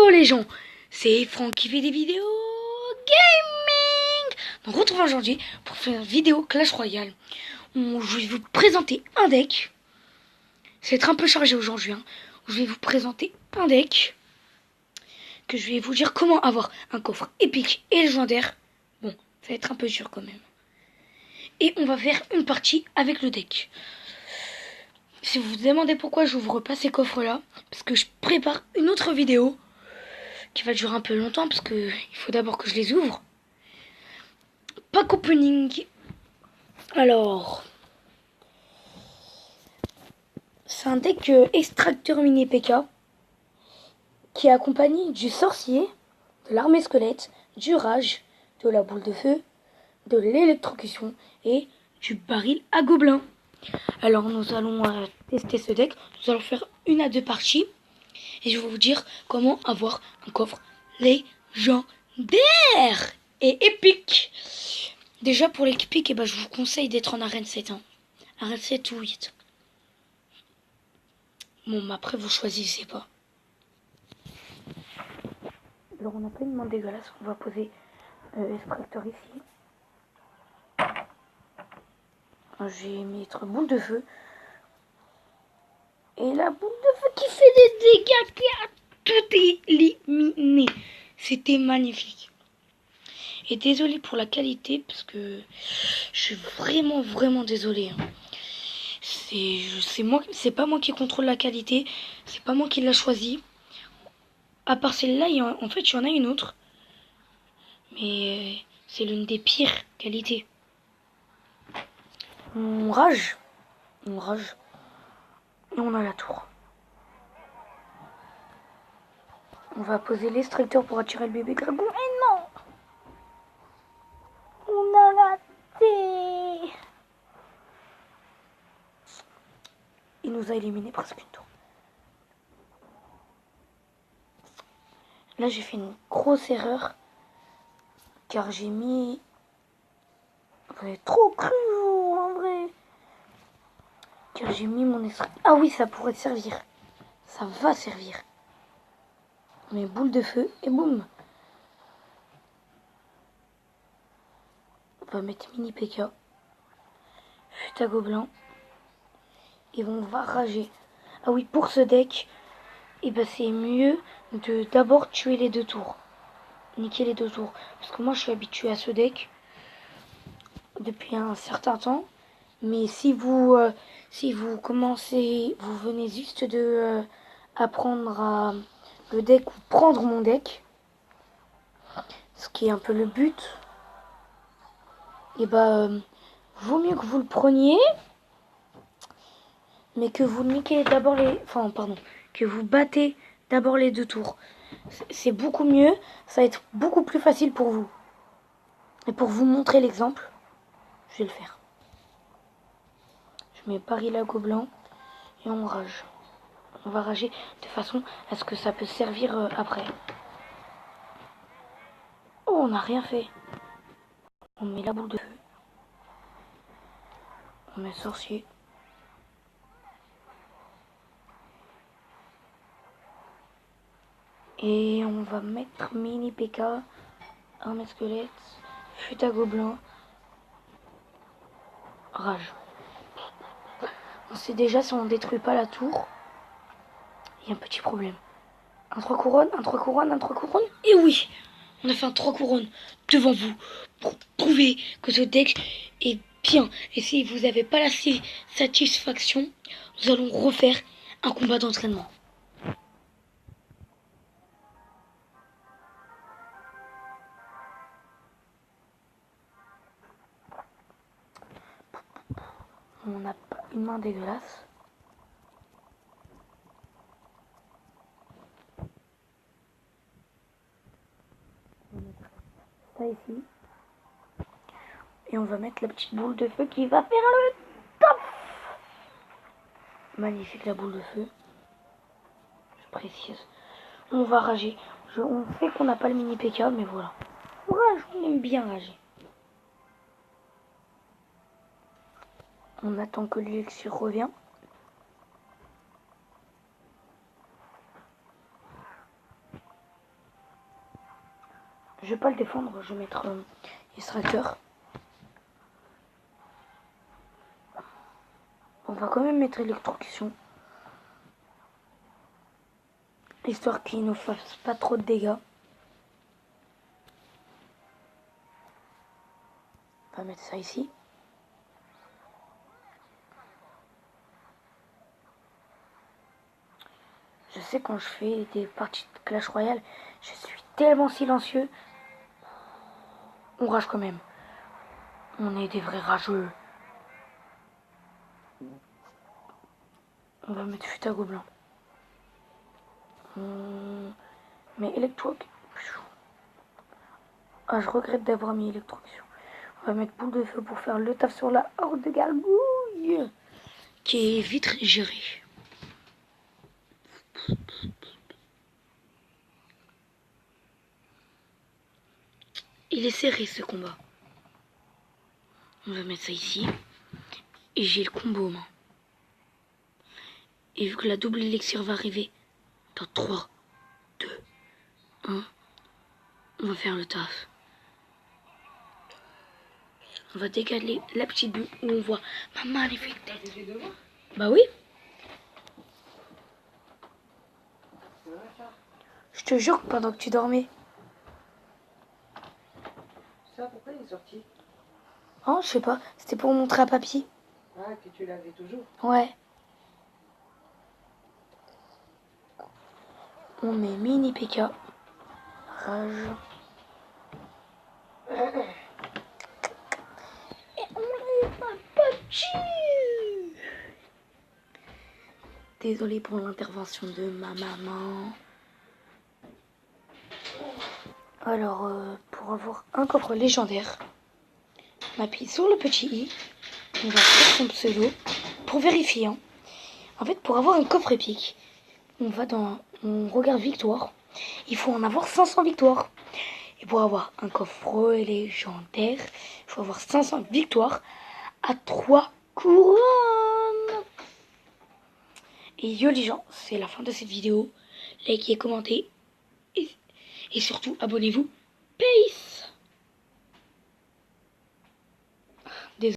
Hello les gens, c'est Franck qui fait des vidéos gaming. On se retrouve aujourd'hui pour faire une vidéo Clash Royale. Je vais vous présenter un deck. Ça va être un peu chargé aujourd'hui. Je vais vous présenter un deck que je vais vous dire comment avoir un coffre épique et légendaire. Bon, ça va être un peu dur quand même. Et on va faire une partie avec le deck. Si vous vous demandez pourquoi j'ouvre pas ces coffres là, parce que je prépare une autre vidéo qui va durer un peu longtemps parce que il faut d'abord que je les ouvre. Pack opening. Alors, c'est un deck extracteur mini PK qui est accompagné du sorcier, de l'armée squelette, du rage, de la boule de feu, de l'électrocution et du baril à gobelins. Alors nous allons tester ce deck. Nous allons faire 1 à 2 parties et je vais vous dire comment avoir un coffre légendaire et épique. Déjà pour l'épique, je vous conseille d'être en arène 7. Arène 7 ou 8. Bon, mais après vous choisissez pas. Alors on n'a pas une main dégueulasse. On va poser extracteur ici. Je vais mettre boule de feu. Et la boule de feu qui fait des dégâts, qui a tout éliminé. C'était magnifique. Et désolé pour la qualité, parce que je suis vraiment désolé. C'est pas moi qui contrôle la qualité. C'est pas moi qui l'a choisi. À part celle-là, en fait, il y en a une autre. Mais c'est l'une des pires qualités. On rage. On rage. Et on a la tour. On va poser l'extracteur pour attirer le bébé dragon. Et non! On a raté! Il nous a éliminé presque une tour. Là, j'ai fait une grosse erreur. Car j'ai mis... Vous avez trop cru, vous, en vrai. Car j'ai mis mon extracteur. Ah oui, ça pourrait servir. Ça va servir. Mes boules de feu et boum. On va mettre mini PK. Fut à gobelin. Et on va rager. Ah oui, pour ce deck, c'est mieux de d'abord tuer les 2 tours. Niquer les 2 tours. Parce que moi, je suis habitué à ce deck depuis un certain temps. Mais si vous commencez, vous venez juste de apprendre à le deck ou prendre mon deck, ce qui est un peu le but, et vaut mieux que vous le preniez, mais que vous niquez d'abord que vous battez d'abord les 2 tours. C'est beaucoup mieux, ça va être beaucoup plus facile pour vous. Et pour vous montrer l'exemple, je vais le faire. Je mets baril à gobelin et on rage. On va rager de façon à ce que ça peut servir après. Oh, on n'a rien fait. On met la boule de feu. On met sorcier. Et on va mettre mini PK, armée squelette, fut à gobelin, rage. On sait déjà si on détruit pas la tour, il y a un petit problème. Un 3 couronnes, un 3 couronnes, un 3 couronnes. Et oui, on a fait un 3 couronnes devant vous pour prouver que ce deck est bien. Et si vous n'avez pas la satisfaction, nous allons refaire un combat d'entraînement. On n'a pas une main dégueulasse. On va mettre ça ici. Et on va mettre la petite boule de feu qui va faire le top. Magnifique la boule de feu. Je précise. On va rager. On sait qu'on n'a pas le mini PK, mais voilà. On rage, on aime bien rager. On attend que l'élixir revient. Je vais pas le défendre, je vais mettre extracteur. On va quand même mettre électrocution. Histoire qu'il ne fasse pas trop de dégâts. On va mettre ça ici. Je sais quand je fais des parties de Clash Royale, je suis tellement silencieux. On rage quand même. On est des vrais rageux. On va mettre fut à gobelin. Mais électroc. Ah, je regrette d'avoir mis électrocution. On va mettre boule de feu pour faire le taf sur la horde de gargouilles. Qui est vite gérée. Il est serré ce combat. On va mettre ça ici. Et j'ai le combo aux mains. Et vu que la double élixir va arriver dans 3, 2, 1, on va faire le taf. On va décaler la petite bulle où on voit ma magnifique tête. Bah oui. Je te jure que pendant que tu dormais. Ça, pourquoi il est sorti? Oh, je sais pas. C'était pour montrer à papy. Ah, que tu l'avais toujours? Ouais. On met mini PK. Rage. Et on est pas petit. Désolée pour l'intervention de ma maman. Alors, pour avoir un coffre légendaire, on appuie sur le petit i. On va faire son pseudo pour vérifier. Hein. En fait, pour avoir un coffre épique, on regarde victoire. Il faut en avoir 500 victoires. Et pour avoir un coffre légendaire, il faut avoir 500 victoires à 3 couronnes. Et yo les gens, c'est la fin de cette vidéo. Likez, commentez et surtout abonnez-vous. Peace!